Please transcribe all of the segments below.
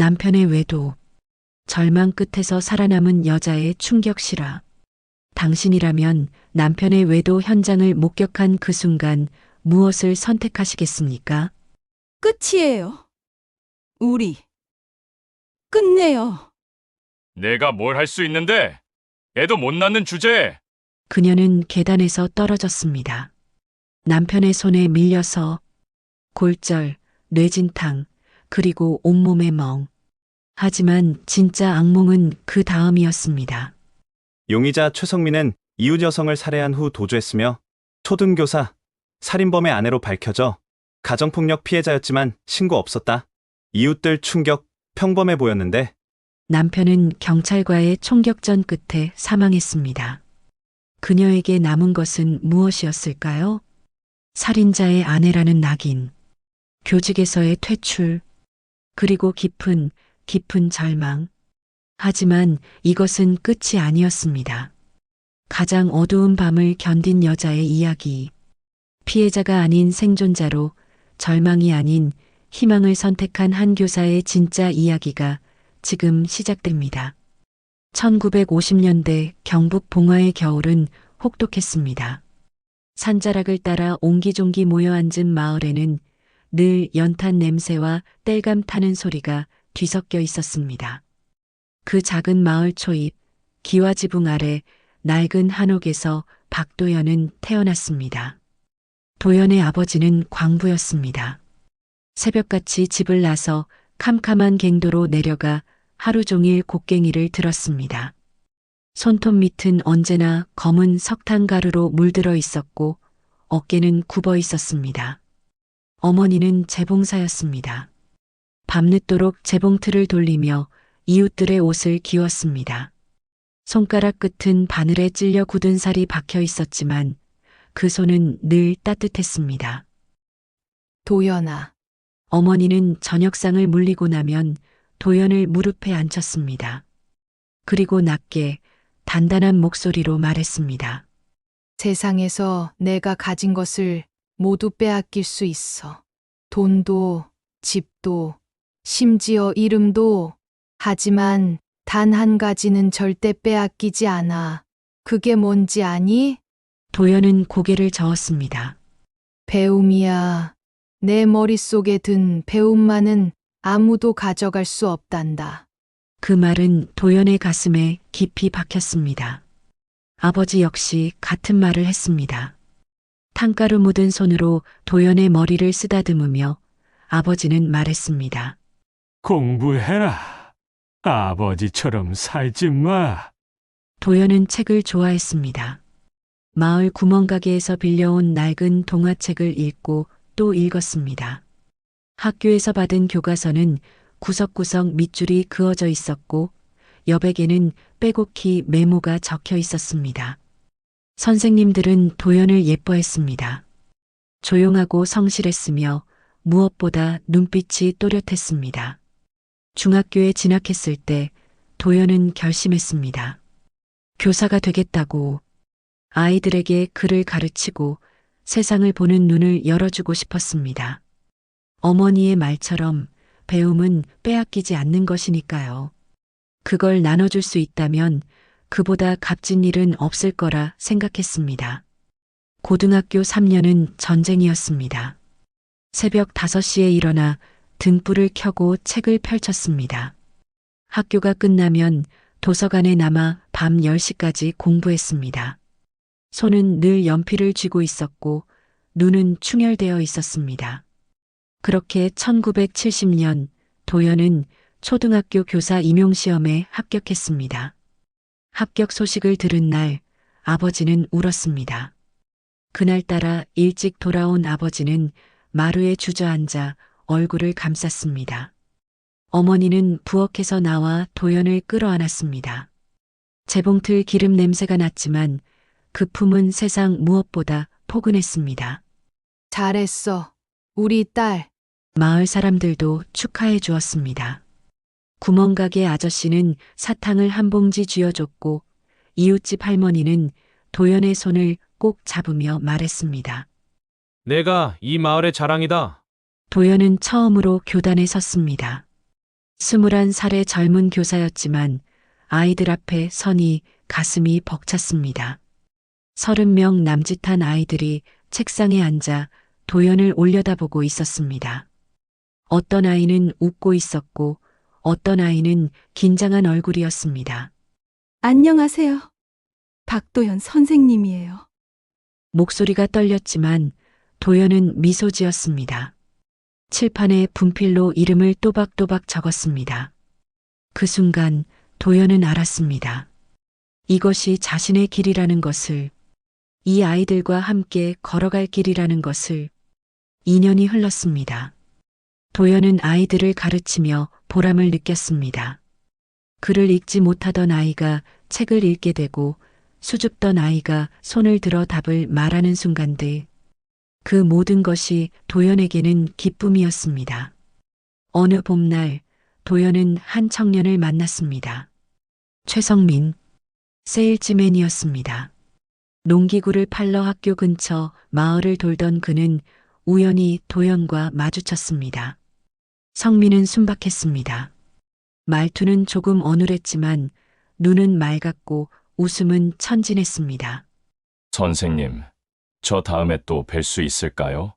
남편의 외도, 절망 끝에서 살아남은 여자의 충격 실화. 당신이라면 남편의 외도 현장을 목격한 그 순간 무엇을 선택하시겠습니까? 끝이에요. 우리 끝내요. 내가 뭘 할 수 있는데? 애도 못 낳는 주제에. 그녀는 계단에서 떨어졌습니다. 남편의 손에 밀려서 골절, 뇌진탕, 그리고 온몸에 멍. 하지만 진짜 악몽은 그 다음이었습니다. 용의자 최성민은 이웃 여성을 살해한 후 도주했으며 초등교사, 살인범의 아내로 밝혀져 가정폭력 피해자였지만 신고 없었다. 이웃들 충격, 평범해 보였는데 남편은 경찰과의 총격전 끝에 사망했습니다. 그녀에게 남은 것은 무엇이었을까요? 살인자의 아내라는 낙인, 교직에서의 퇴출, 그리고 깊은 절망. 하지만 이것은 끝이 아니었습니다. 가장 어두운 밤을 견딘 여자의 이야기. 피해자가 아닌 생존자로 절망이 아닌 희망을 선택한 한 교사의 진짜 이야기가 지금 시작됩니다. 1950년대 경북 봉화의 겨울은 혹독했습니다. 산자락을 따라 옹기종기 모여 앉은 마을에는 늘 연탄 냄새와 땔감 타는 소리가 뒤섞여 있었습니다. 그 작은 마을 초입, 기와지붕 아래 낡은 한옥에서 박도연은 태어났습니다. 도연의 아버지는 광부였습니다. 새벽같이 집을 나서 캄캄한 갱도로 내려가 하루 종일 곡괭이를 들었습니다. 손톱 밑은 언제나 검은 석탄가루로 물들어 있었고 어깨는 굽어 있었습니다. 어머니는 재봉사였습니다. 밤늦도록 재봉틀을 돌리며 이웃들의 옷을 기웠습니다. 손가락 끝은 바늘에 찔려 굳은 살이 박혀 있었지만 그 손은 늘 따뜻했습니다. 도연아, 어머니는 저녁상을 물리고 나면 도연을 무릎에 앉혔습니다. 그리고 낮게 단단한 목소리로 말했습니다. 세상에서 내가 가진 것을 모두 빼앗길 수 있어. 돈도, 집도, 심지어 이름도. 하지만 단 한 가지는 절대 빼앗기지 않아. 그게 뭔지 아니? 도연은 고개를 저었습니다. 배움이야. 내 머릿속에 든 배움만은 아무도 가져갈 수 없단다. 그 말은 도연의 가슴에 깊이 박혔습니다. 아버지 역시 같은 말을 했습니다. 탕가루 묻은 손으로 도연의 머리를 쓰다듬으며 아버지는 말했습니다. 공부해라. 아버지처럼 살지 마. 도연은 책을 좋아했습니다. 마을 구멍가게에서 빌려온 낡은 동화책을 읽고 또 읽었습니다. 학교에서 받은 교과서는 구석구석 밑줄이 그어져 있었고 여백에는 빼곡히 메모가 적혀 있었습니다. 선생님들은 도연을 예뻐했습니다. 조용하고 성실했으며 무엇보다 눈빛이 또렷했습니다. 중학교에 진학했을 때 도연은 결심했습니다. 교사가 되겠다고, 아이들에게 글을 가르치고 세상을 보는 눈을 열어주고 싶었습니다. 어머니의 말처럼 배움은 빼앗기지 않는 것이니까요. 그걸 나눠줄 수 있다면 그보다 값진 일은 없을 거라 생각했습니다. 고등학교 3년은 전쟁이었습니다. 새벽 5시에 일어나 등불을 켜고 책을 펼쳤습니다. 학교가 끝나면 도서관에 남아 밤 10시까지 공부했습니다. 손은 늘 연필을 쥐고 있었고 눈은 충혈되어 있었습니다. 그렇게 1970년 도연은 초등학교 교사 임용시험에 합격했습니다. 합격 소식을 들은 날 아버지는 울었습니다. 그날따라 일찍 돌아온 아버지는 마루에 주저앉아 얼굴을 감쌌습니다. 어머니는 부엌에서 나와 도연을 끌어안았습니다. 재봉틀 기름 냄새가 났지만 그 품은 세상 무엇보다 포근했습니다. 잘했어. 우리 딸. 마을 사람들도 축하해 주었습니다. 구멍가게 아저씨는 사탕을 한 봉지 쥐어줬고 이웃집 할머니는 도연의 손을 꼭 잡으며 말했습니다. 내가 이 마을의 자랑이다. 도연은 처음으로 교단에 섰습니다. 21살의 젊은 교사였지만 아이들 앞에 서니 가슴이 벅찼습니다. 30명 남짓한 아이들이 책상에 앉아 도연을 올려다보고 있었습니다. 어떤 아이는 웃고 있었고 어떤 아이는 긴장한 얼굴이었습니다. 안녕하세요. 박도현 선생님이에요. 목소리가 떨렸지만 도연은 미소 지었습니다. 칠판에 분필로 이름을 또박또박 적었습니다. 그 순간 도연은 알았습니다. 이것이 자신의 길이라는 것을, 이 아이들과 함께 걸어갈 길이라는 것을. 2년이 흘렀습니다. 도연은 아이들을 가르치며 보람을 느꼈습니다. 글을 읽지 못하던 아이가 책을 읽게 되고 수줍던 아이가 손을 들어 답을 말하는 순간들. 그 모든 것이 도연에게는 기쁨이었습니다. 어느 봄날 도연은 한 청년을 만났습니다. 최성민, 세일즈맨이었습니다. 농기구를 팔러 학교 근처 마을을 돌던 그는 우연히 도연과 마주쳤습니다. 성민은 순박했습니다. 말투는 조금 어눌했지만 눈은 맑았고 웃음은 천진했습니다. 선생님, 저 다음에 또 뵐 수 있을까요?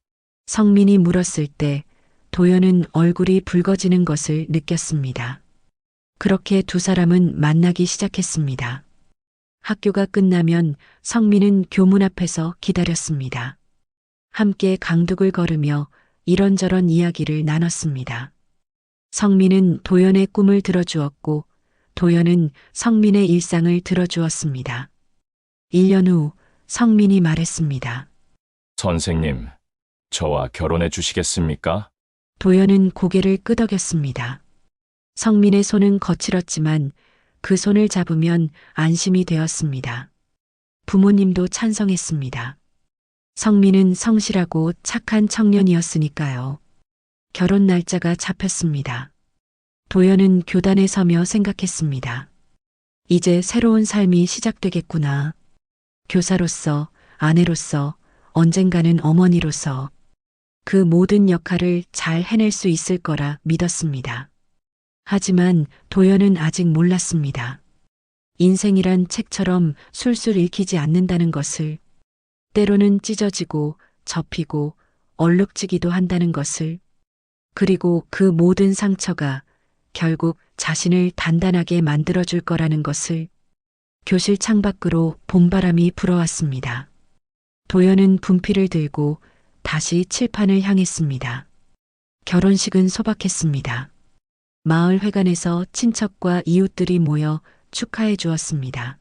성민이 물었을 때 도연은 얼굴이 붉어지는 것을 느꼈습니다. 그렇게 두 사람은 만나기 시작했습니다. 학교가 끝나면 성민은 교문 앞에서 기다렸습니다. 함께 강둑을 걸으며 이런저런 이야기를 나눴습니다. 성민은 도연의 꿈을 들어주었고 도연은 성민의 일상을 들어주었습니다. 1년 후 성민이 말했습니다. 선생님, 저와 결혼해 주시겠습니까? 도연은 고개를 끄덕였습니다. 성민의 손은 거칠었지만 그 손을 잡으면 안심이 되었습니다. 부모님도 찬성했습니다. 성민은 성실하고 착한 청년이었으니까요. 결혼 날짜가 잡혔습니다. 도연은 교단에 서며 생각했습니다. 이제 새로운 삶이 시작되겠구나. 교사로서, 아내로서, 언젠가는 어머니로서 그 모든 역할을 잘 해낼 수 있을 거라 믿었습니다. 하지만 도연은 아직 몰랐습니다. 인생이란 책처럼 술술 읽히지 않는다는 것을, 때로는 찢어지고 접히고 얼룩지기도 한다는 것을, 그리고 그 모든 상처가 결국 자신을 단단하게 만들어줄 거라는 것을. 교실 창밖으로 봄바람이 불어왔습니다. 도연은 분필을 들고 다시 칠판을 향했습니다. 결혼식은 소박했습니다. 마을 회관에서 친척과 이웃들이 모여 축하해 주었습니다.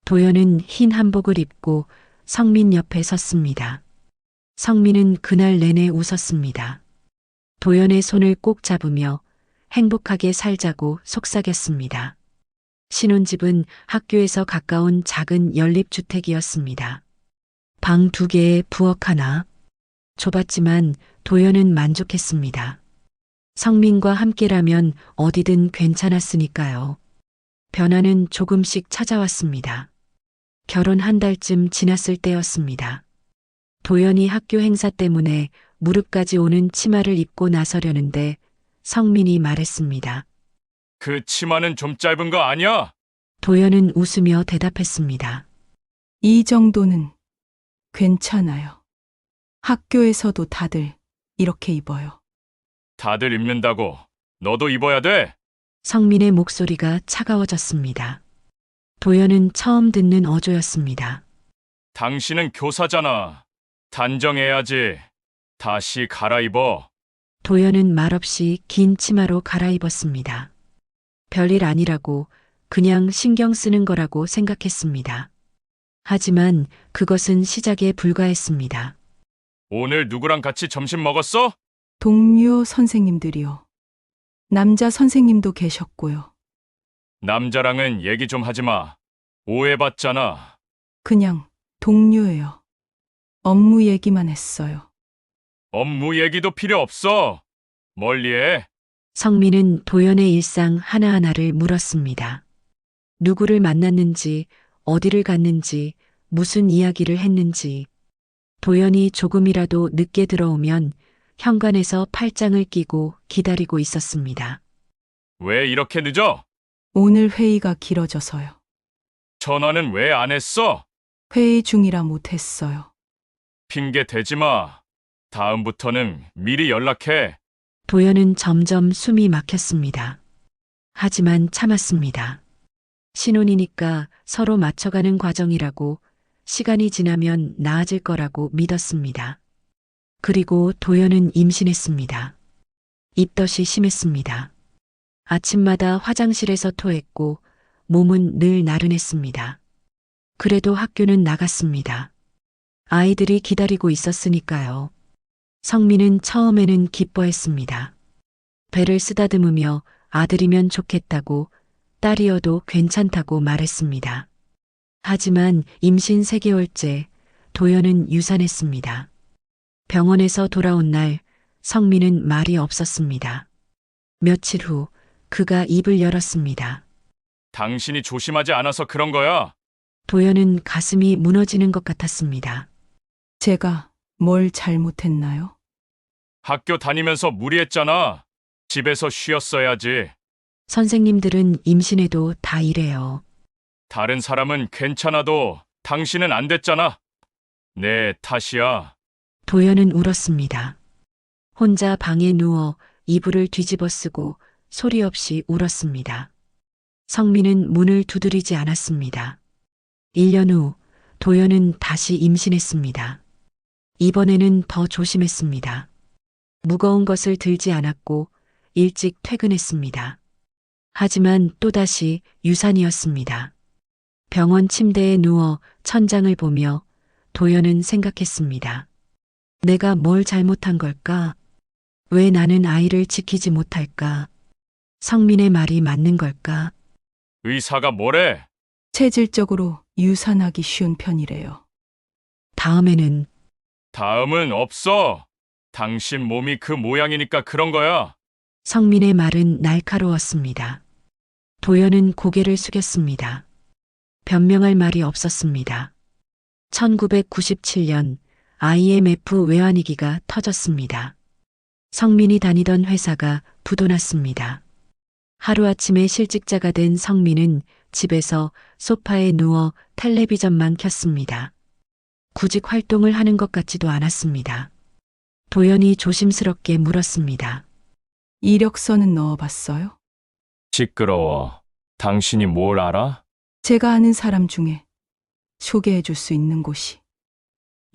도연은 흰 한복을 입고 성민 옆에 섰습니다. 성민은 그날 내내 웃었습니다. 도연의 손을 꼭 잡으며 행복하게 살자고 속삭였습니다. 신혼집은 학교에서 가까운 작은 연립주택이었습니다. 방 2개에 부엌 하나. 좁았지만 도연은 만족했습니다. 성민과 함께라면 어디든 괜찮았으니까요. 변화는 조금씩 찾아왔습니다. 결혼 한 달쯤 지났을 때였습니다. 도연이 학교 행사 때문에 무릎까지 오는 치마를 입고 나서려는데 성민이 말했습니다. 그 치마는 좀 짧은 거 아니야? 도연은 웃으며 대답했습니다. 이 정도는 괜찮아요. 학교에서도 다들 이렇게 입어요. 다들 입는다고 너도 입어야 돼? 성민의 목소리가 차가워졌습니다. 도연은 처음 듣는 어조였습니다. 당신은 교사잖아. 단정해야지. 다시 갈아입어. 도연은 말없이 긴 치마로 갈아입었습니다. 별일 아니라고, 그냥 신경 쓰는 거라고 생각했습니다. 하지만 그것은 시작에 불과했습니다. 오늘 누구랑 같이 점심 먹었어? 동료 선생님들이요. 남자 선생님도 계셨고요. 남자랑은 얘기 좀 하지 마. 오해받잖아. 그냥 동료예요. 업무 얘기만 했어요. 업무 얘기도 필요 없어. 멀리해. 성민은 도연의 일상 하나하나를 물었습니다. 누구를 만났는지, 어디를 갔는지, 무슨 이야기를 했는지. 도연이 조금이라도 늦게 들어오면 현관에서 팔짱을 끼고 기다리고 있었습니다. 왜 이렇게 늦어? 오늘 회의가 길어져서요. 전화는 왜 안 했어? 회의 중이라 못했어요. 핑계 대지 마. 다음부터는 미리 연락해. 도연은 점점 숨이 막혔습니다. 하지만 참았습니다. 신혼이니까 서로 맞춰가는 과정이라고, 시간이 지나면 나아질 거라고 믿었습니다. 그리고 도연은 임신했습니다. 입덧이 심했습니다. 아침마다 화장실에서 토했고 몸은 늘 나른했습니다. 그래도 학교는 나갔습니다. 아이들이 기다리고 있었으니까요. 성민은 처음에는 기뻐했습니다. 배를 쓰다듬으며 아들이면 좋겠다고, 딸이어도 괜찮다고 말했습니다. 하지만 임신 3개월째 도연은 유산했습니다. 병원에서 돌아온 날 성민은 말이 없었습니다. 며칠 후 그가 입을 열었습니다. 당신이 조심하지 않아서 그런 거야. 도연은 가슴이 무너지는 것 같았습니다. 제가 뭘 잘못했나요? 학교 다니면서 무리했잖아. 집에서 쉬었어야지. 선생님들은 임신해도 다 이래요. 다른 사람은 괜찮아도 당신은 안 됐잖아. 내 탓이야. 도연은 울었습니다. 혼자 방에 누워 이불을 뒤집어 쓰고 소리 없이 울었습니다. 성민은 문을 두드리지 않았습니다. 1년 후 도연은 다시 임신했습니다. 이번에는 더 조심했습니다. 무거운 것을 들지 않았고 일찍 퇴근했습니다. 하지만 또다시 유산이었습니다. 병원 침대에 누워 천장을 보며 도연은 생각했습니다. 내가 뭘 잘못한 걸까? 왜 나는 아이를 지키지 못할까? 성민의 말이 맞는 걸까? 의사가 뭐래? 체질적으로 유산하기 쉬운 편이래요. 다음에는 다음은 없어. 당신 몸이 그 모양이니까 그런 거야. 성민의 말은 날카로웠습니다. 도연은 고개를 숙였습니다. 변명할 말이 없었습니다. 1997년 IMF 외환위기가 터졌습니다. 성민이 다니던 회사가 부도났습니다. 하루아침에 실직자가 된 성민은 집에서 소파에 누워 텔레비전만 켰습니다. 구직 활동을 하는 것 같지도 않았습니다. 도연이 조심스럽게 물었습니다. 이력서는 넣어봤어요? 시끄러워. 당신이 뭘 알아? 제가 아는 사람 중에 소개해 줄 수 있는 곳이.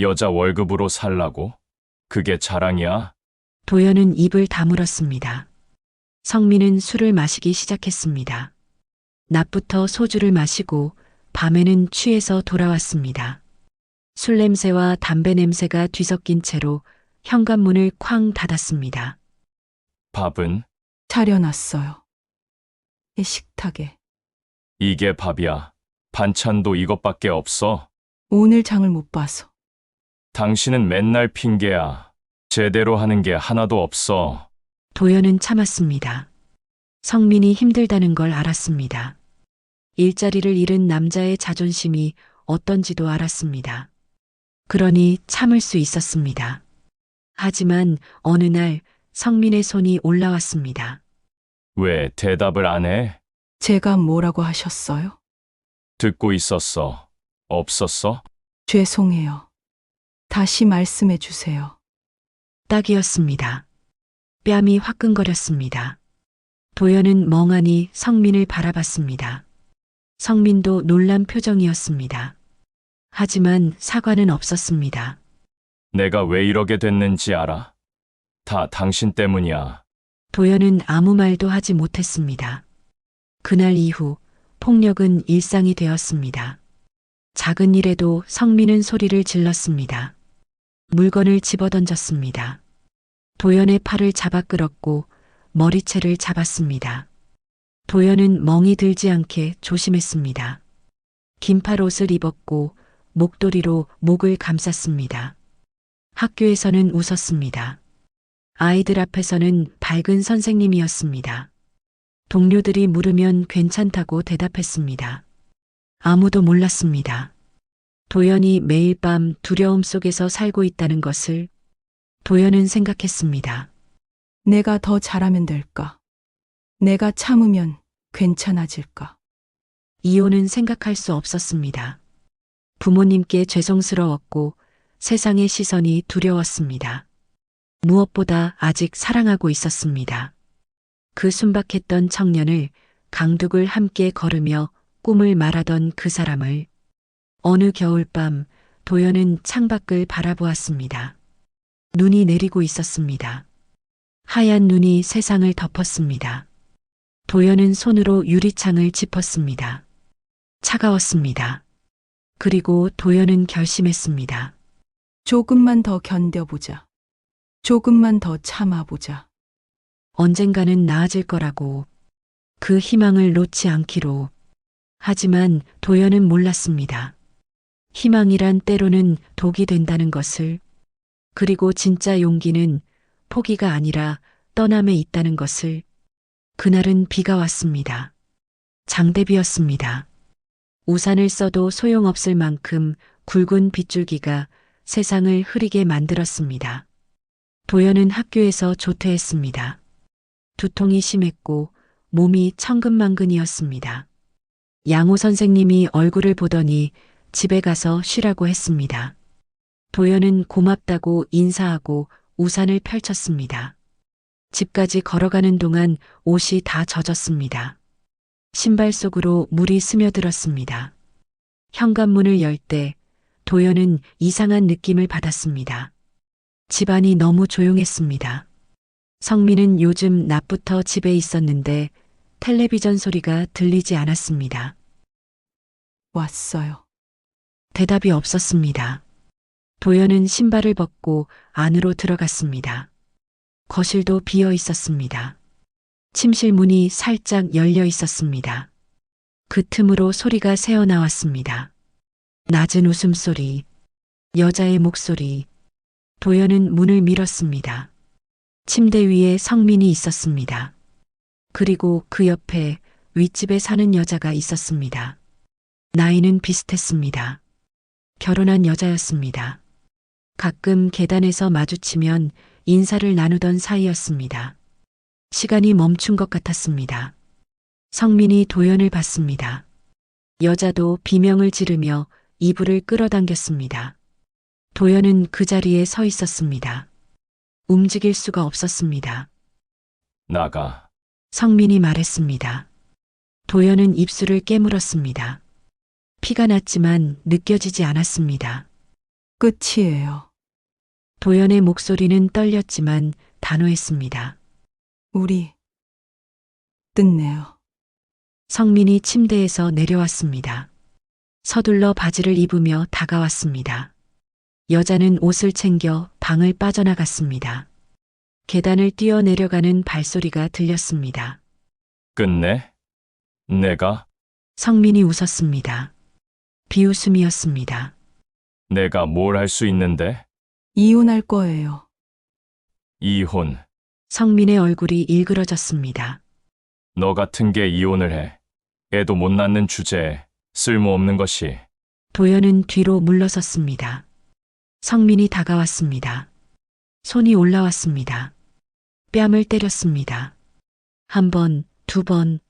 여자 월급으로 살라고? 그게 자랑이야? 도연은 입을 다물었습니다. 성민은 술을 마시기 시작했습니다. 낮부터 소주를 마시고 밤에는 취해서 돌아왔습니다. 술 냄새와 담배 냄새가 뒤섞인 채로 현관문을 쾅 닫았습니다. 밥은? 차려놨어요. 식탁에. 이게 밥이야. 반찬도 이것밖에 없어. 오늘 장을 못 봐서. 당신은 맨날 핑계야. 제대로 하는 게 하나도 없어. 도연은 참았습니다. 성민이 힘들다는 걸 알았습니다. 일자리를 잃은 남자의 자존심이 어떤지도 알았습니다. 그러니 참을 수 있었습니다. 하지만 어느 날 성민의 손이 올라왔습니다. 왜 대답을 안 해? 제가 뭐라고 하셨어요? 듣고 있었어. 없었어? 죄송해요. 다시 말씀해 주세요. 딱이었습니다. 뺨이 화끈거렸습니다. 도연은 멍하니 성민을 바라봤습니다. 성민도 놀란 표정이었습니다. 하지만 사과는 없었습니다. 내가 왜 이러게 됐는지 알아? 다 당신 때문이야. 도연은 아무 말도 하지 못했습니다. 그날 이후 폭력은 일상이 되었습니다. 작은 일에도 성민은 소리를 질렀습니다. 물건을 집어던졌습니다. 도연의 팔을 잡아 끌었고 머리채를 잡았습니다. 도연은 멍이 들지 않게 조심했습니다. 긴팔 옷을 입었고 목도리로 목을 감쌌습니다. 학교에서는 웃었습니다. 아이들 앞에서는 밝은 선생님이었습니다. 동료들이 물으면 괜찮다고 대답했습니다. 아무도 몰랐습니다. 도연이 매일 밤 두려움 속에서 살고 있다는 것을 도연은 생각했습니다. 내가 더 잘하면 될까? 내가 참으면 괜찮아질까? 이혼은 생각할 수 없었습니다. 부모님께 죄송스러웠고 세상의 시선이 두려웠습니다. 무엇보다 아직 사랑하고 있었습니다. 그 순박했던 청년을 강둑을 함께 걸으며 꿈을 말하던 그 사람을 어느 겨울밤 도연은 창밖을 바라보았습니다. 눈이 내리고 있었습니다. 하얀 눈이 세상을 덮었습니다. 도연은 손으로 유리창을 짚었습니다. 차가웠습니다. 그리고 도연은 결심했습니다. 조금만 더 견뎌보자. 조금만 더 참아보자. 언젠가는 나아질 거라고, 그 희망을 놓지 않기로. 하지만 도연은 몰랐습니다. 희망이란 때로는 독이 된다는 것을, 그리고 진짜 용기는 포기가 아니라 떠남에 있다는 것을. 그날은 비가 왔습니다. 장대비였습니다. 우산을 써도 소용없을 만큼 굵은 빗줄기가 세상을 흐리게 만들었습니다. 도연은 학교에서 조퇴했습니다. 두통이 심했고 몸이 천근만근이었습니다. 양호 선생님이 얼굴을 보더니 집에 가서 쉬라고 했습니다. 도연은 고맙다고 인사하고 우산을 펼쳤습니다. 집까지 걸어가는 동안 옷이 다 젖었습니다. 신발 속으로 물이 스며들었습니다. 현관문을 열 때 도연은 이상한 느낌을 받았습니다. 집안이 너무 조용했습니다. 성민은 요즘 낮부터 집에 있었는데 텔레비전 소리가 들리지 않았습니다. 왔어요. 대답이 없었습니다. 도연은 신발을 벗고 안으로 들어갔습니다. 거실도 비어 있었습니다. 침실 문이 살짝 열려 있었습니다. 그 틈으로 소리가 새어나왔습니다. 낮은 웃음소리, 여자의 목소리. 도연은 문을 밀었습니다. 침대 위에 성민이 있었습니다. 그리고 그 옆에 윗집에 사는 여자가 있었습니다. 나이는 비슷했습니다. 결혼한 여자였습니다. 가끔 계단에서 마주치면 인사를 나누던 사이였습니다. 시간이 멈춘 것 같았습니다. 성민이 도연을 봤습니다. 여자도 비명을 지르며 이불을 끌어당겼습니다. 도연은 그 자리에 서 있었습니다. 움직일 수가 없었습니다. 나가. 성민이 말했습니다. 도연은 입술을 깨물었습니다. 피가 났지만 느껴지지 않았습니다. 끝이에요. 도연의 목소리는 떨렸지만 단호했습니다. 우리 끝내요. 성민이 침대에서 내려왔습니다. 서둘러 바지를 입으며 다가왔습니다. 여자는 옷을 챙겨 방을 빠져나갔습니다. 계단을 뛰어내려가는 발소리가 들렸습니다. 끝내? 내가? 성민이 웃었습니다. 비웃음이었습니다. 내가 뭘 할 수 있는데? 이혼할 거예요. 이혼. 성민의 얼굴이 일그러졌습니다. 너 같은 게 이혼을 해. 애도 못 낳는 주제에 쓸모없는 것이. 도연은 뒤로 물러섰습니다. 성민이 다가왔습니다. 손이 올라왔습니다. 뺨을 때렸습니다. 한 번, 두 번.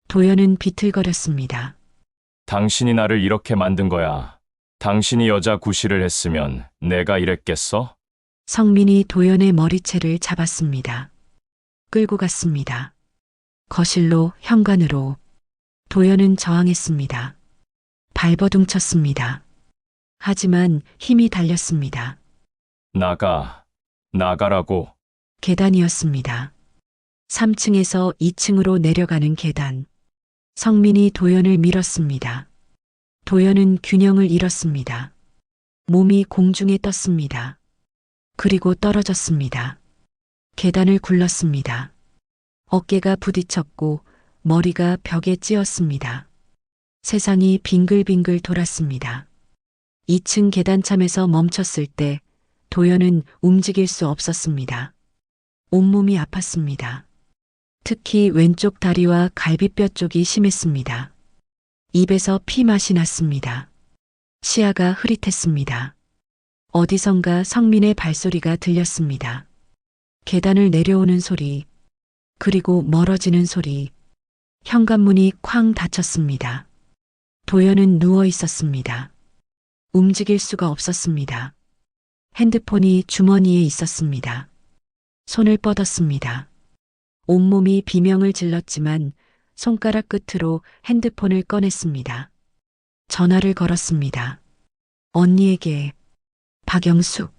도연은 비틀거렸습니다. 당신이 나를 이렇게 만든 거야. 당신이 여자 구실을 했으면 내가 이랬겠어? 성민이 도연의 머리채를 잡았습니다. 끌고 갔습니다. 거실로, 현관으로. 도연은 저항했습니다. 발버둥쳤습니다. 하지만 힘이 달렸습니다. 나가. 나가라고. 계단이었습니다. 3층에서 2층으로 내려가는 계단. 성민이 도연을 밀었습니다. 도연은 균형을 잃었습니다. 몸이 공중에 떴습니다. 그리고 떨어졌습니다. 계단을 굴렀습니다. 어깨가 부딪혔고 머리가 벽에 찧었습니다. 세상이 빙글빙글 돌았습니다. 2층 계단참에서 멈췄을 때 도연은 움직일 수 없었습니다. 온몸이 아팠습니다. 특히 왼쪽 다리와 갈비뼈 쪽이 심했습니다. 입에서 피맛이 났습니다. 시야가 흐릿했습니다. 어디선가 성민의 발소리가 들렸습니다. 계단을 내려오는 소리. 그리고 멀어지는 소리. 현관문이 쾅 닫혔습니다. 도연은 누워 있었습니다. 움직일 수가 없었습니다. 핸드폰이 주머니에 있었습니다. 손을 뻗었습니다. 온몸이 비명을 질렀지만 손가락 끝으로 핸드폰을 꺼냈습니다. 전화를 걸었습니다. 언니에게. 박영숙.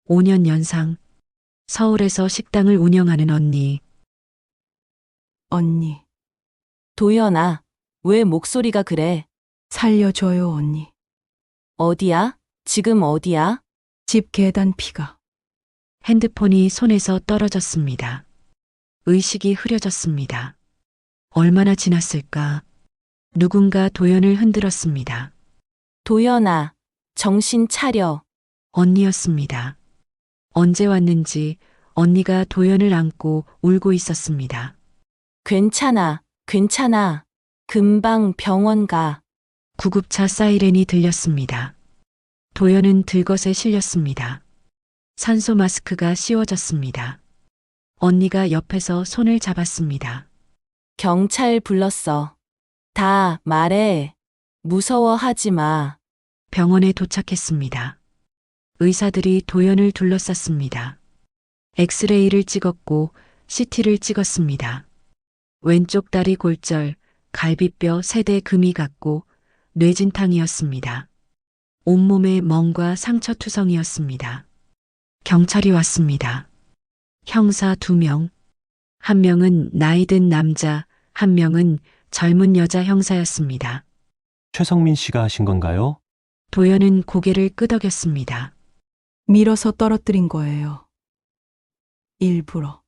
5년 연상. 서울에서 식당을 운영하는 언니. 언니, 도연아, 왜 목소리가 그래? 살려줘요, 언니. 어디야? 지금 어디야? 집 계단 피가. 핸드폰이 손에서 떨어졌습니다. 의식이 흐려졌습니다. 얼마나 지났을까? 누군가 도연을 흔들었습니다. 도연아, 정신 차려. 언니였습니다. 언제 왔는지 언니가 도연을 안고 울고 있었습니다. 괜찮아, 괜찮아. 금방 병원 가. 구급차 사이렌이 들렸습니다. 도연은 들것에 실렸습니다. 산소 마스크가 씌워졌습니다. 언니가 옆에서 손을 잡았습니다. 경찰 불렀어. 다 말해. 무서워하지 마. 병원에 도착했습니다. 의사들이 도연을 둘러쌌습니다. 엑스레이를 찍었고 CT를 찍었습니다. 왼쪽 다리 골절, 갈비뼈 세대 금이 갔고 뇌진탕이었습니다. 온몸에 멍과 상처투성이었습니다. 경찰이 왔습니다. 형사 2명. 한 명은 나이든 남자, 한 명은 젊은 여자 형사였습니다. 최성민 씨가 하신 건가요? 도연은 고개를 끄덕였습니다. 밀어서 떨어뜨린 거예요. 일부러.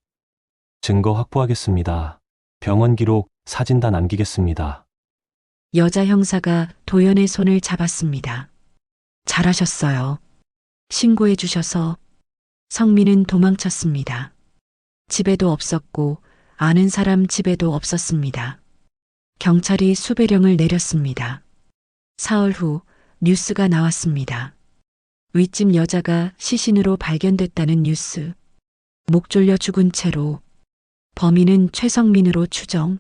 증거 확보하겠습니다. 병원 기록, 사진 다 남기겠습니다. 여자 형사가 도연의 손을 잡았습니다. 잘하셨어요. 신고해 주셔서. 성민은 도망쳤습니다. 집에도 없었고 아는 사람 집에도 없었습니다. 경찰이 수배령을 내렸습니다. 사흘 후 뉴스가 나왔습니다. 윗집 여자가 시신으로 발견됐다는 뉴스. 목 졸려 죽은 채로. 범인은 최성민으로 추정.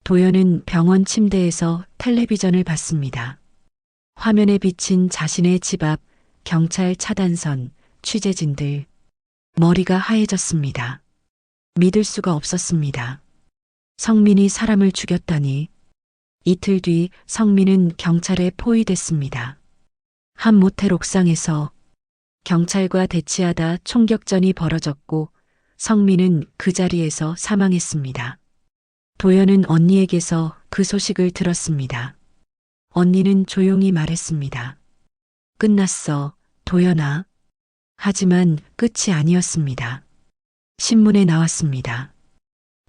도연은 병원 침대에서 텔레비전을 봤습니다. 화면에 비친 자신의 집 앞, 경찰 차단선, 취재진들. 머리가 하얘졌습니다. 믿을 수가 없었습니다. 성민이 사람을 죽였다니. 이틀 뒤 성민은 경찰에 포위됐습니다. 한 모텔 옥상에서 경찰과 대치하다 총격전이 벌어졌고 성민은 그 자리에서 사망했습니다. 도연은 언니에게서 그 소식을 들었습니다. 언니는 조용히 말했습니다. 끝났어, 도연아. 하지만 끝이 아니었습니다. 신문에 나왔습니다.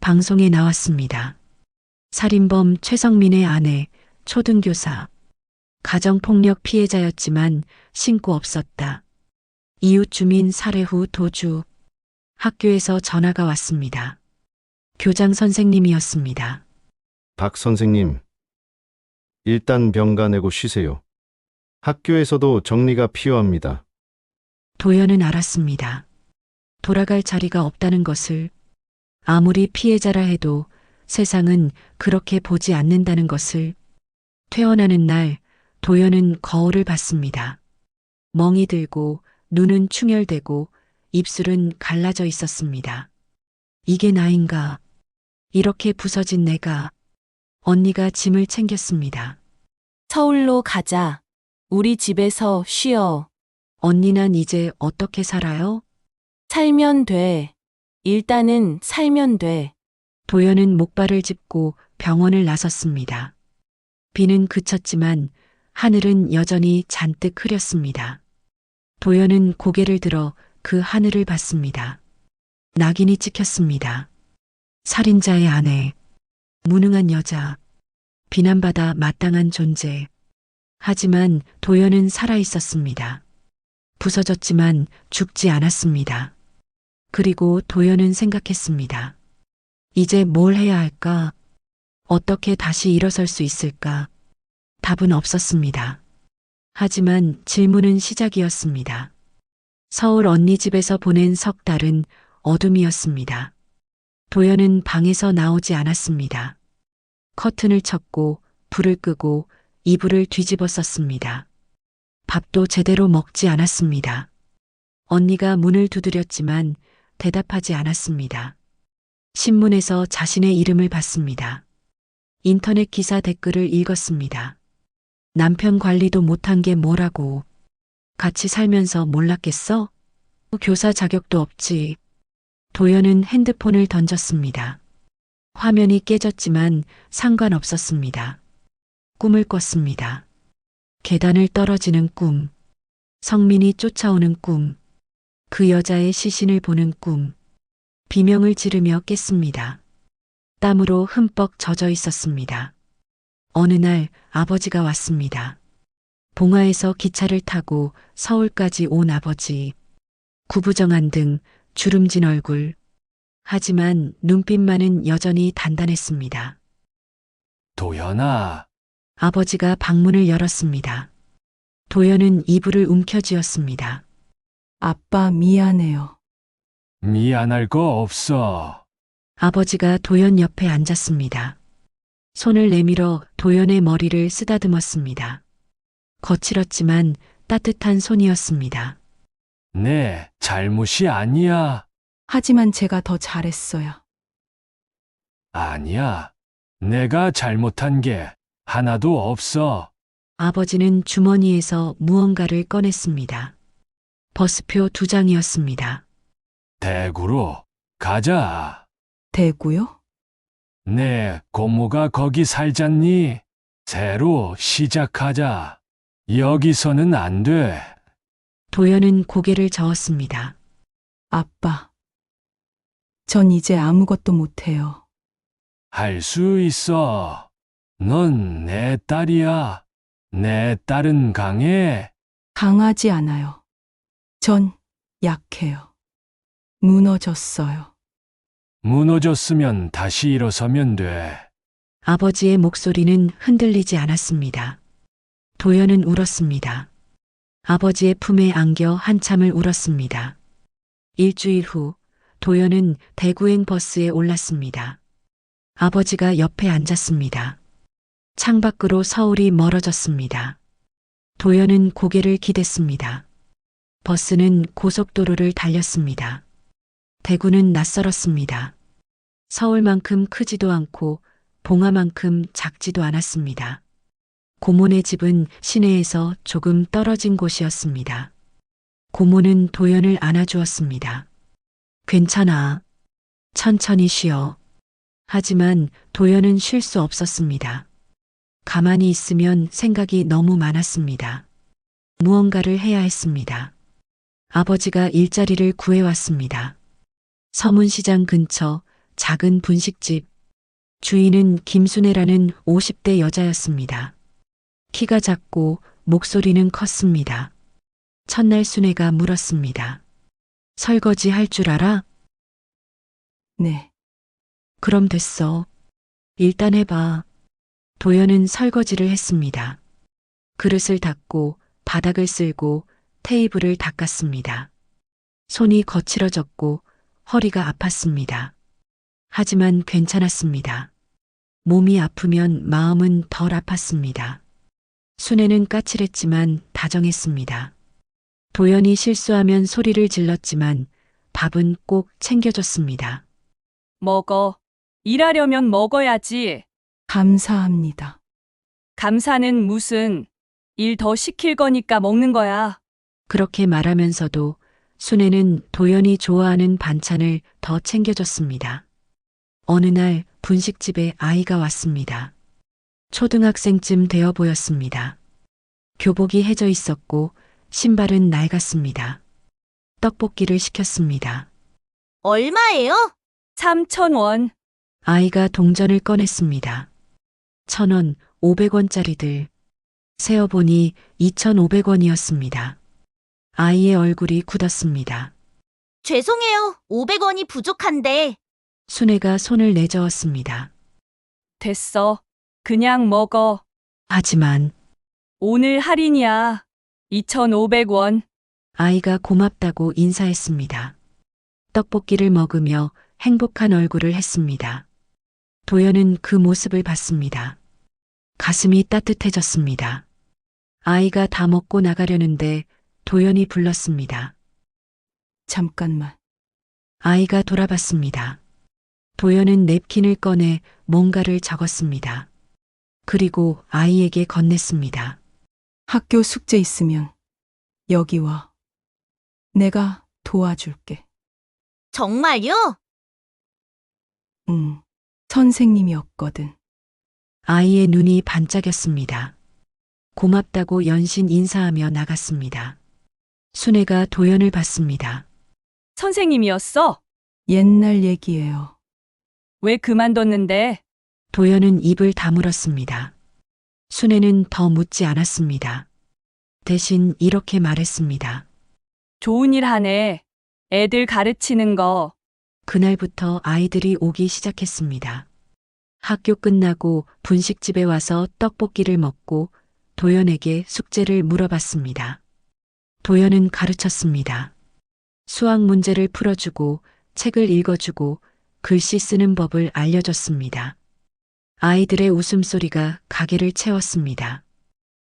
방송에 나왔습니다. 살인범 최성민의 아내, 초등교사. 가정폭력 피해자였지만 신고 없었다. 이웃 주민 살해 후 도주. 학교에서 전화가 왔습니다. 교장 선생님이었습니다. 박 선생님, 일단 병가 내고 쉬세요. 학교에서도 정리가 필요합니다. 도연은 알았습니다. 돌아갈 자리가 없다는 것을. 아무리 피해자라 해도 세상은 그렇게 보지 않는다는 것을. 퇴원하는 날 도연은 거울을 봤습니다. 멍이 들고 눈은 충혈되고 입술은 갈라져 있었습니다. 이게 나인가? 이렇게 부서진 내가. 언니가 짐을 챙겼습니다. 서울로 가자. 우리 집에서 쉬어. 언니 난 이제 어떻게 살아요? 살면 돼. 일단은 살면 돼. 도연은 목발을 짚고 병원을 나섰습니다. 비는 그쳤지만 하늘은 여전히 잔뜩 흐렸습니다. 도연은 고개를 들어 그 하늘을 봤습니다. 낙인이 찍혔습니다. 살인자의 아내, 무능한 여자, 비난받아 마땅한 존재. 하지만 도연은 살아 있었습니다. 부서졌지만 죽지 않았습니다. 그리고 도연은 생각했습니다. 이제 뭘 해야 할까? 어떻게 다시 일어설 수 있을까? 답은 없었습니다. 하지만 질문은 시작이었습니다. 서울 언니 집에서 보낸 석 달은 어둠이었습니다. 도연은 방에서 나오지 않았습니다. 커튼을 쳤고 불을 끄고 이불을 뒤집어 썼습니다. 밥도 제대로 먹지 않았습니다. 언니가 문을 두드렸지만 대답하지 않았습니다. 신문에서 자신의 이름을 봤습니다. 인터넷 기사 댓글을 읽었습니다. 남편 관리도 못한 게 뭐라고. 같이 살면서 몰랐겠어? 교사 자격도 없지. 도연은 핸드폰을 던졌습니다. 화면이 깨졌지만 상관없었습니다. 꿈을 꿨습니다. 계단을 떨어지는 꿈. 성민이 쫓아오는 꿈. 그 여자의 시신을 보는 꿈. 비명을 지르며 깼습니다. 땀으로 흠뻑 젖어 있었습니다. 어느 날 아버지가 왔습니다. 봉화에서 기차를 타고 서울까지 온 아버지. 구부정한 등, 주름진 얼굴. 하지만 눈빛만은 여전히 단단했습니다. 도연아, 아버지가 방문을 열었습니다. 도연은 이불을 움켜쥐었습니다. 아빠 미안해요. 미안할 거 없어. 아버지가 도연 옆에 앉았습니다. 손을 내밀어 도연의 머리를 쓰다듬었습니다. 거칠었지만 따뜻한 손이었습니다. 내 잘못이 아니야. 하지만 제가 더 잘했어요. 아니야. 내가 잘못한 게 하나도 없어. 아버지는 주머니에서 무언가를 꺼냈습니다. 버스표 2장이었습니다. 대구로 가자. 대구요? 내 고모가 거기 살잖니? 새로 시작하자. 여기서는 안 돼. 도연은 고개를 저었습니다. 아빠. 전 이제 아무것도 못해요. 할 수 있어. 넌 내 딸이야. 내 딸은 강해. 강하지 않아요. 전 약해요. 무너졌어요. 무너졌으면 다시 일어서면 돼. 아버지의 목소리는 흔들리지 않았습니다. 도연은 울었습니다. 아버지의 품에 안겨 한참을 울었습니다. 일주일 후 도연은 대구행 버스에 올랐습니다. 아버지가 옆에 앉았습니다. 창밖으로 서울이 멀어졌습니다. 도연은 고개를 기댔습니다. 버스는 고속도로를 달렸습니다. 대구는 낯설었습니다. 서울만큼 크지도 않고 봉화만큼 작지도 않았습니다. 고모네 집은 시내에서 조금 떨어진 곳이었습니다. 고모는 도연을 안아주었습니다. 괜찮아. 천천히 쉬어. 하지만 도연은 쉴 수 없었습니다. 가만히 있으면 생각이 너무 많았습니다. 무언가를 해야 했습니다. 아버지가 일자리를 구해왔습니다. 서문시장 근처 작은 분식집. 주인은 김순애라는 50대 여자였습니다. 키가 작고 목소리는 컸습니다. 첫날 순애가 물었습니다. 설거지 할 줄 알아? 네. 그럼 됐어. 일단 해봐. 도연은 설거지를 했습니다. 그릇을 닦고 바닥을 쓸고 테이블을 닦았습니다. 손이 거칠어졌고 허리가 아팠습니다. 하지만 괜찮았습니다. 몸이 아프면 마음은 덜 아팠습니다. 순애는 까칠했지만 다정했습니다. 도연이 실수하면 소리를 질렀지만 밥은 꼭 챙겨줬습니다. 먹어. 일하려면 먹어야지. 감사합니다. 감사는 무슨. 일 더 시킬 거니까 먹는 거야. 그렇게 말하면서도 순애는 도연이 좋아하는 반찬을 더 챙겨줬습니다. 어느 날 분식집에 아이가 왔습니다. 초등학생쯤 되어 보였습니다. 교복이 해져 있었고 신발은 낡았습니다. 떡볶이를 시켰습니다. 얼마예요? 3,000원. 아이가 동전을 꺼냈습니다. 1,000원, 500원짜리들. 세어보니 2,500원이었습니다. 아이의 얼굴이 굳었습니다. 죄송해요. 500원이 부족한데. 순애가 손을 내저었습니다. 됐어. 그냥 먹어. 하지만 오늘 할인이야. 2,500원. 아이가 고맙다고 인사했습니다. 떡볶이를 먹으며 행복한 얼굴을 했습니다. 도연은 그 모습을 봤습니다. 가슴이 따뜻해졌습니다. 아이가 다 먹고 나가려는데 도연이 불렀습니다. 잠깐만. 아이가 돌아봤습니다. 도연은 냅킨을 꺼내 뭔가를 적었습니다. 그리고 아이에게 건넸습니다. 학교 숙제 있으면 여기 와. 내가 도와줄게. 정말요? 선생님이었거든. 아이의 눈이 반짝였습니다. 고맙다고 연신 인사하며 나갔습니다. 순애가 도연을 봤습니다. 선생님이었어? 옛날 얘기예요. 왜 그만뒀는데? 도연은 입을 다물었습니다. 순애는 더 묻지 않았습니다. 대신 이렇게 말했습니다. 좋은 일 하네. 애들 가르치는 거. 그날부터 아이들이 오기 시작했습니다. 학교 끝나고 분식집에 와서 떡볶이를 먹고 도연에게 숙제를 물어봤습니다. 도연은 가르쳤습니다. 수학 문제를 풀어주고 책을 읽어주고 글씨 쓰는 법을 알려줬습니다. 아이들의 웃음소리가 가게를 채웠습니다.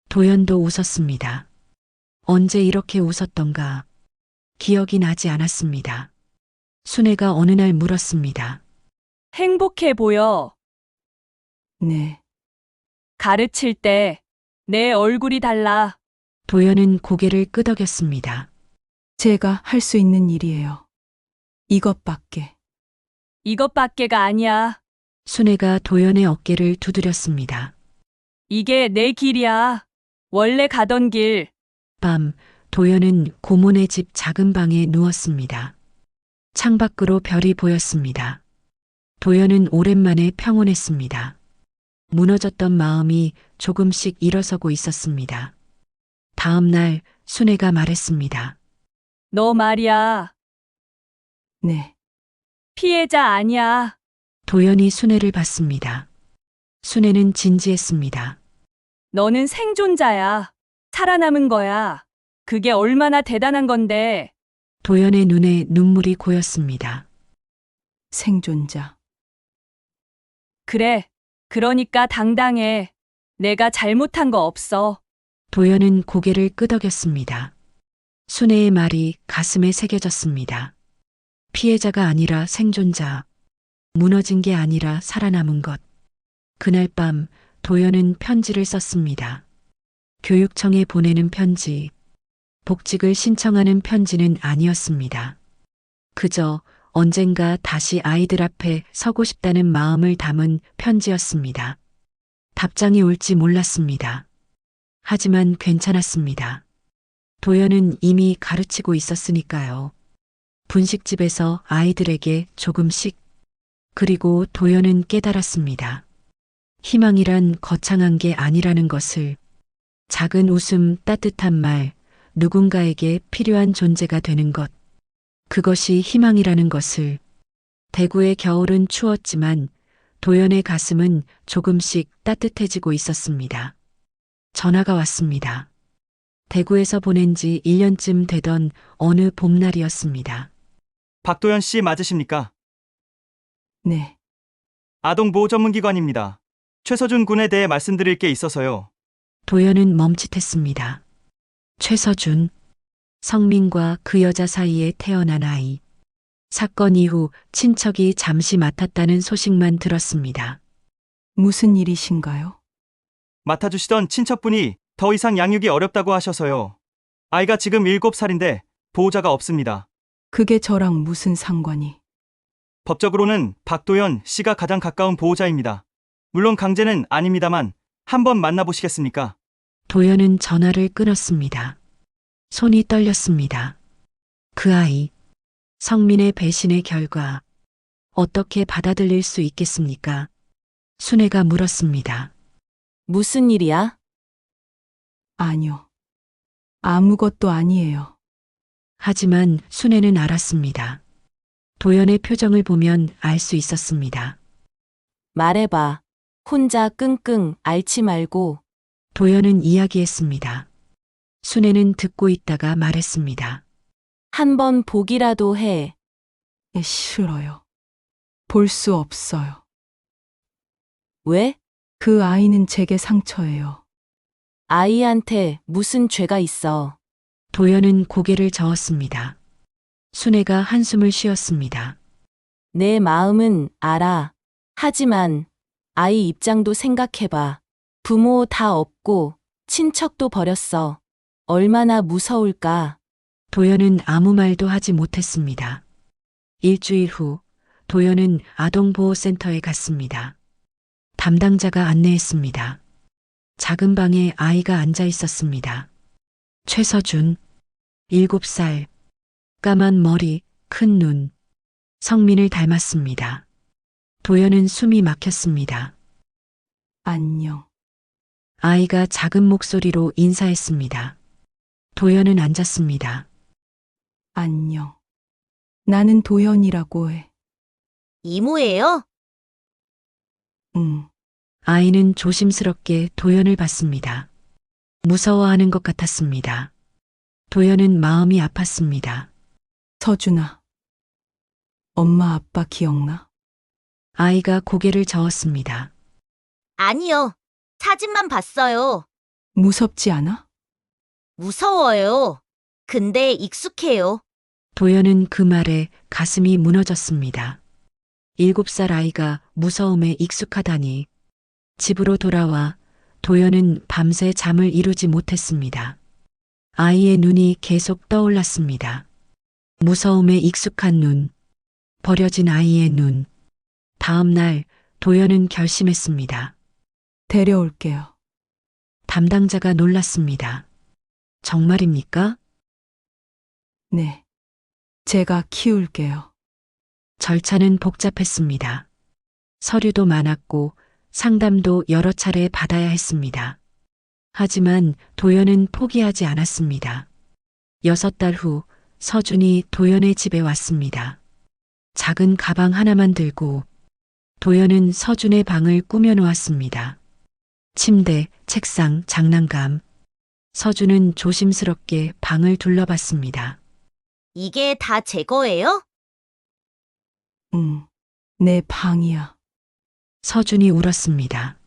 도연도 웃었습니다. 언제 이렇게 웃었던가 기억이 나지 않았습니다. 순애가 어느 날 물었습니다. 행복해 보여. 네. 가르칠 때 내 얼굴이 달라. 도연은 고개를 끄덕였습니다. 제가 할 수 있는 일이에요. 이것밖에. 이것밖에가 아니야. 순애가 도연의 어깨를 두드렸습니다. 이게 내 길이야. 원래 가던 길. 밤, 도연은 고모네 집 작은 방에 누웠습니다. 창밖으로 별이 보였습니다. 도연은 오랜만에 평온했습니다. 무너졌던 마음이 조금씩 일어서고 있었습니다. 다음 날 순애가 말했습니다. 너 말이야. 네. 피해자 아니야. 도연이 순애를 봤습니다. 순애는 진지했습니다. 너는 생존자야. 살아남은 거야. 그게 얼마나 대단한 건데. 도연의 눈에 눈물이 고였습니다. 생존자. 그래. 그러니까 당당해. 내가 잘못한 거 없어. 도연은 고개를 끄덕였습니다. 순애의 말이 가슴에 새겨졌습니다. 피해자가 아니라 생존자, 무너진 게 아니라 살아남은 것. 그날 밤 도연은 편지를 썼습니다. 교육청에 보내는 편지, 복직을 신청하는 편지는 아니었습니다. 그저 언젠가 다시 아이들 앞에 서고 싶다는 마음을 담은 편지였습니다. 답장이 올지 몰랐습니다. 하지만 괜찮았습니다. 도연은 이미 가르치고 있었으니까요. 분식집에서 아이들에게 조금씩. 그리고 도연은 깨달았습니다. 희망이란 거창한 게 아니라는 것을. 작은 웃음, 따뜻한 말, 누군가에게 필요한 존재가 되는 것. 그것이 희망이라는 것을. 대구의 겨울은 추웠지만 도연의 가슴은 조금씩 따뜻해지고 있었습니다. 전화가 왔습니다. 대구에서 보낸 지 1년쯤 되던 어느 봄날이었습니다. 박도연 씨 맞으십니까? 네. 아동보호 전문기관입니다. 최서준 군에 대해 말씀드릴 게 있어서요. 도연은 멈칫했습니다. 최서준, 성민과 그 여자 사이에 태어난 아이. 사건 이후 친척이 잠시 맡았다는 소식만 들었습니다. 무슨 일이신가요? 맡아주시던 친척분이 더 이상 양육이 어렵다고 하셔서요. 아이가 지금 7살인데 보호자가 없습니다. 그게 저랑 무슨 상관이? 법적으로는 박도연 씨가 가장 가까운 보호자입니다. 물론 강제는 아닙니다만 한번 만나보시겠습니까? 도연은 전화를 끊었습니다. 손이 떨렸습니다. 그 아이, 성민의 배신의 결과 어떻게 받아들일 수 있겠습니까? 순애가 물었습니다. 무슨 일이야? 아니요. 아무것도 아니에요. 하지만 순애는 알았습니다. 도연의 표정을 보면 알 수 있었습니다. 말해봐. 혼자 끙끙 앓지 말고. 도연은 이야기했습니다. 순애는 듣고 있다가 말했습니다. 한번 보기라도 해. 싫어요. 볼 수 없어요. 왜? 그 아이는 제게 상처예요. 아이한테 무슨 죄가 있어? 도연은 고개를 저었습니다. 순애가 한숨을 쉬었습니다. 내 마음은 알아. 하지만 아이 입장도 생각해봐. 부모 다 없고 친척도 버렸어. 얼마나 무서울까? 도연은 아무 말도 하지 못했습니다. 일주일 후 도연은 아동보호센터에 갔습니다. 담당자가 안내했습니다. 작은 방에 아이가 앉아 있었습니다. 최서준, 7살, 까만 머리, 큰 눈, 성민을 닮았습니다. 도연은 숨이 막혔습니다. 안녕. 아이가 작은 목소리로 인사했습니다. 도연은 앉았습니다. 안녕. 나는 도현이라고 해. 이모예요? 응. 아이는 조심스럽게 도연을 봤습니다. 무서워하는 것 같았습니다. 도연은 마음이 아팠습니다. 서준아. 엄마 아빠 기억나? 아이가 고개를 저었습니다. 아니요. 사진만 봤어요. 무섭지 않아? 무서워요. 근데 익숙해요. 도연은 그 말에 가슴이 무너졌습니다. 7살 아이가 무서움에 익숙하다니. 집으로 돌아와 도연은 밤새 잠을 이루지 못했습니다. 아이의 눈이 계속 떠올랐습니다. 무서움에 익숙한 눈, 버려진 아이의 눈. 다음 날 도연은 결심했습니다. 데려올게요. 담당자가 놀랐습니다. 정말입니까? 네. 제가 키울게요. 절차는 복잡했습니다. 서류도 많았고 상담도 여러 차례 받아야 했습니다. 하지만 도연은 포기하지 않았습니다. 6달 후 서준이 도연의 집에 왔습니다. 작은 가방 하나만 들고 도연은 서준의 방을 꾸며놓았습니다. 침대, 책상, 장난감. 서준은 조심스럽게 방을 둘러봤습니다. 이게 다 제 거예요? 응. 내 방이야. 서준이 울었습니다.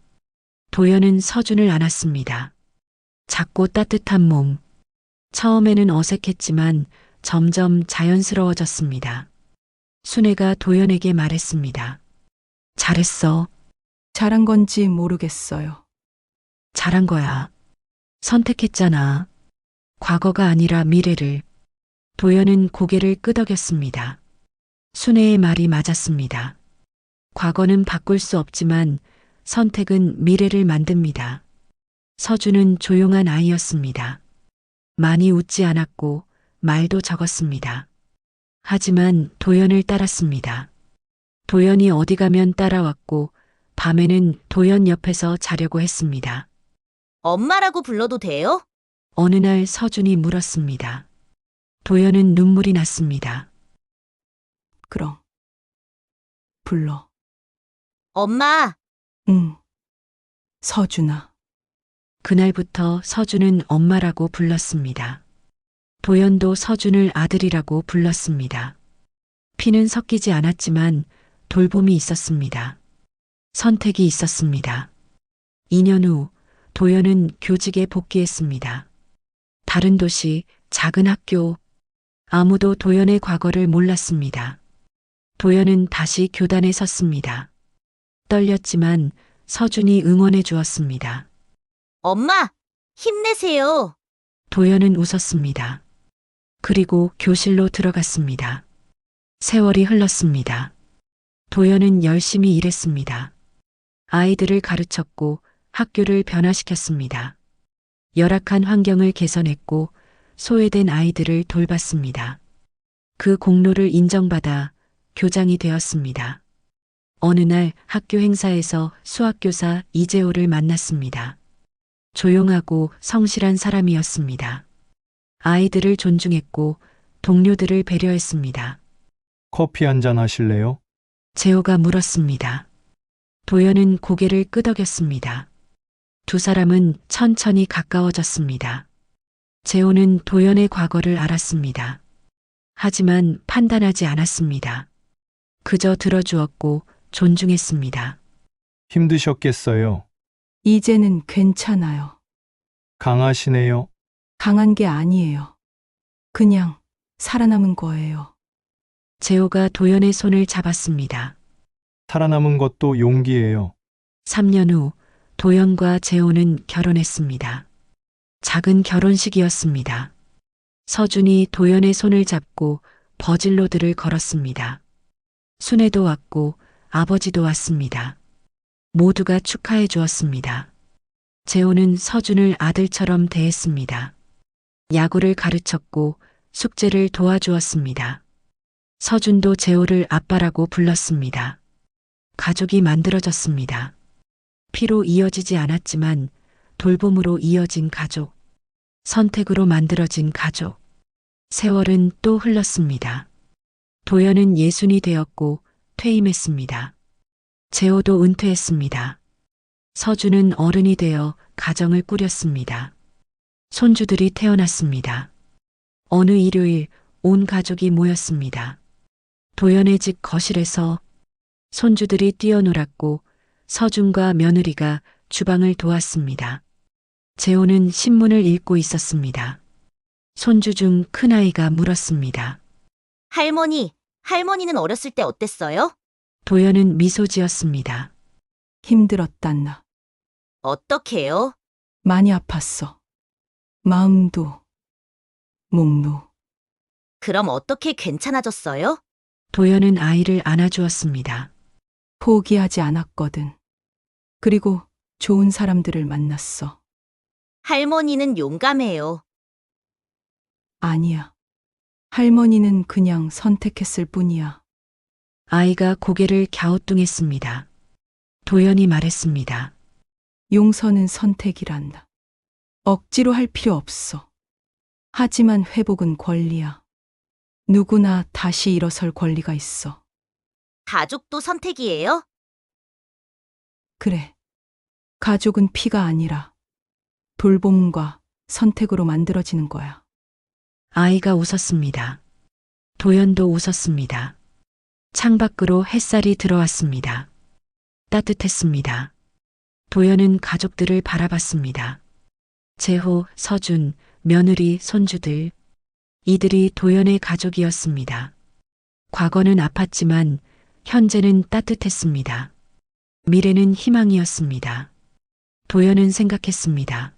도연은 서준을 안았습니다. 작고 따뜻한 몸. 처음에는 어색했지만 점점 자연스러워졌습니다. 순애가 도연에게 말했습니다. 잘했어. 잘한 건지 모르겠어요. 잘한 거야. 선택했잖아. 과거가 아니라 미래를. 도연은 고개를 끄덕였습니다. 순애의 말이 맞았습니다. 과거는 바꿀 수 없지만 선택은 미래를 만듭니다. 서준은 조용한 아이였습니다. 많이 웃지 않았고 말도 적었습니다. 하지만 도연을 따랐습니다. 도연이 어디 가면 따라왔고 밤에는 도연 옆에서 자려고 했습니다. 엄마라고 불러도 돼요? 어느 날 서준이 물었습니다. 도연은 눈물이 났습니다. 그럼. 불러. 엄마, 응. 서준아. 그날부터 서준은 엄마라고 불렀습니다. 도연도 서준을 아들이라고 불렀습니다. 피는 섞이지 않았지만 돌봄이 있었습니다. 선택이 있었습니다. 2년 후 도연은 교직에 복귀했습니다. 다른 도시, 작은 학교. 아무도 도연의 과거를 몰랐습니다. 도연은 다시 교단에 섰습니다. 떨렸지만 서준이 응원해 주었습니다. 엄마, 힘내세요. 도연은 웃었습니다. 그리고 교실로 들어갔습니다. 세월이 흘렀습니다. 도연은 열심히 일했습니다. 아이들을 가르쳤고 학교를 변화시켰습니다. 열악한 환경을 개선했고 소외된 아이들을 돌봤습니다. 그 공로를 인정받아 교장이 되었습니다. 어느 날 학교 행사에서 수학교사 이재호를 만났습니다. 조용하고 성실한 사람이었습니다. 아이들을 존중했고 동료들을 배려했습니다. 커피 한잔 하실래요? 재호가 물었습니다. 도연은 고개를 끄덕였습니다. 두 사람은 천천히 가까워졌습니다. 재호는 도연의 과거를 알았습니다. 하지만 판단하지 않았습니다. 그저 들어주었고 존중했습니다. 힘드셨겠어요. 이제는 괜찮아요. 강하시네요. 강한 게 아니에요. 그냥 살아남은 거예요. 재호가 도연의 손을 잡았습니다. 살아남은 것도 용기예요. 3년 후 도연과 재호는 결혼했습니다. 작은 결혼식이었습니다. 서준이 도연의 손을 잡고 버질로드를 걸었습니다. 순애도 왔고 아버지도 왔습니다. 모두가 축하해 주었습니다. 재호는 서준을 아들처럼 대했습니다. 야구를 가르쳤고 숙제를 도와주었습니다. 서준도 재호를 아빠라고 불렀습니다. 가족이 만들어졌습니다. 피로 이어지지 않았지만 돌봄으로 이어진 가족, 선택으로 만들어진 가족. 세월은 또 흘렀습니다. 도연은 예순이 되었고 퇴임했습니다. 재호도 은퇴했습니다. 서준은 어른이 되어 가정을 꾸렸습니다. 손주들이 태어났습니다. 어느 일요일 온 가족이 모였습니다. 도연의 집 거실에서 손주들이 뛰어놀았고 서준과 며느리가 주방을 도왔습니다. 재호는 신문을 읽고 있었습니다. 손주 중 큰아이가 물었습니다. 할머니는 어렸을 때 어땠어요? 도연은 미소 지었습니다. 힘들었단나. 어떻게요? 많이 아팠어. 마음도, 몸도. 그럼 어떻게 괜찮아졌어요? 도연은 아이를 안아주었습니다. 포기하지 않았거든. 그리고 좋은 사람들을 만났어. 할머니는 용감해요. 아니야. 할머니는 그냥 선택했을 뿐이야. 아이가 고개를 갸우뚱했습니다. 도연이 말했습니다. 용서는 선택이란다. 억지로 할 필요 없어. 하지만 회복은 권리야. 누구나 다시 일어설 권리가 있어. 가족도 선택이에요? 그래. 가족은 피가 아니라 돌봄과 선택으로 만들어지는 거야. 아이가 웃었습니다. 도연도 웃었습니다. 창밖으로 햇살이 들어왔습니다. 따뜻했습니다. 도연은 가족들을 바라봤습니다. 재호, 서준, 며느리, 손주들. 이들이 도연의 가족이었습니다. 과거는 아팠지만 현재는 따뜻했습니다. 미래는 희망이었습니다. 도연은 생각했습니다.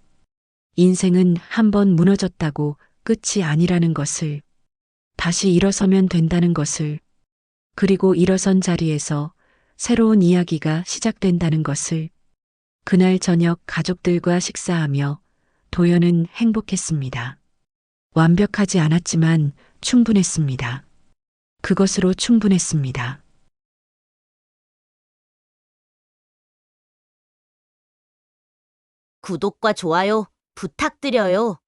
인생은 한 번 무너졌다고 끝이 아니라는 것을, 다시 일어서면 된다는 것을, 그리고 일어선 자리에서 새로운 이야기가 시작된다는 것을. 그날 저녁 가족들과 식사하며 도연은 행복했습니다. 완벽하지 않았지만 충분했습니다. 그것으로 충분했습니다. 구독과 좋아요 부탁드려요.